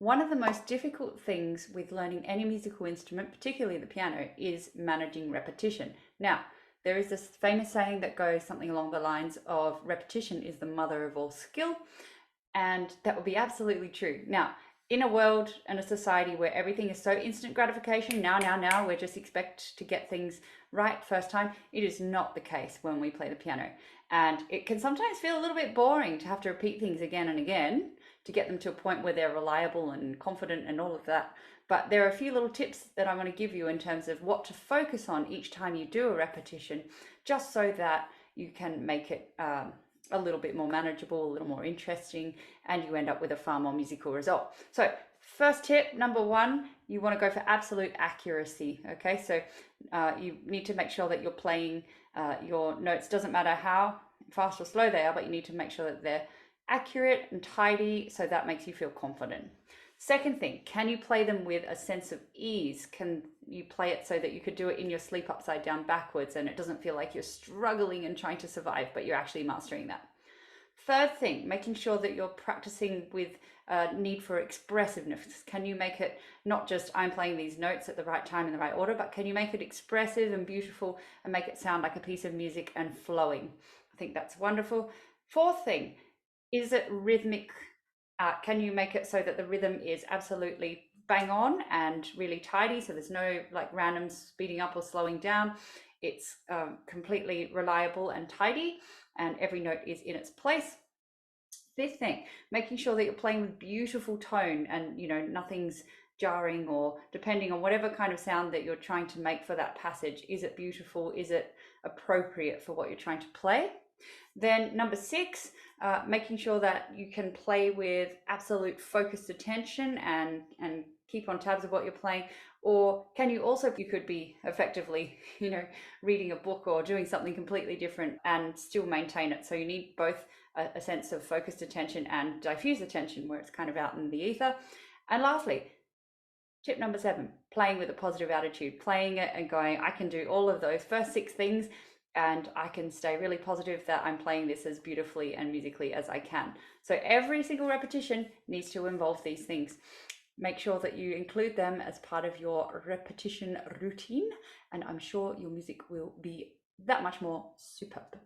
One of the most difficult things with learning any musical instrument, particularly the piano, is managing repetition. Now, there is this famous saying that goes something along the lines of repetition is the mother of all skill, and that would be absolutely true. Now, in a world and a society where everything is so instant gratification, now, we just expect to get things right first time, it is not the case when we play the piano. And it can sometimes feel a little bit boring to have to repeat things again and again to get them to a point where they're reliable and confident and all of that. But there are a few little tips that I want to give you in terms of what to focus on each time you do a repetition, just so that you can make it a little bit more manageable, a little more interesting, and you end up with a far more musical result. So first tip, number one, you want to go for absolute accuracy. Okay, so you need to make sure that you're playing your notes, doesn't matter how fast or slow they are, but you need to make sure that they're accurate and tidy, so that makes you feel confident. Second thing, can you play them with a sense of ease? Can you play it so that you could do it in your sleep upside down backwards and it doesn't feel like you're struggling and trying to survive, but you're actually mastering that? Third thing, making sure that you're practicing with need for expressiveness. Can you make it not just I'm playing these notes at the right time in the right order, but can you make it expressive and beautiful and make it sound like a piece of music and flowing? I think that's wonderful. Fourth thing, is it rhythmic? Can you make it so that the rhythm is absolutely bang on and really tidy, so there's no like random speeding up or slowing down? It's completely reliable and tidy, and every note is in its place. Fifth thing, making sure that you're playing with beautiful tone and nothing's jarring, or depending on whatever kind of sound that you're trying to make for that passage, is it beautiful, is it appropriate for what you're trying to play? Then number six, making sure that you can play with absolute focused attention and keep on tabs of what you're playing. Or can you also, you could be effectively, reading a book or doing something completely different and still maintain it. So you need both a sense of focused attention and diffuse attention where it's kind of out in the ether. And lastly, tip number 7, playing with a positive attitude, playing it and going, I can do all of those first 6 things and I can stay really positive that I'm playing this as beautifully and musically as I can. So every single repetition needs to involve these things. Make sure that you include them as part of your repetition routine, and I'm sure your music will be that much more superb.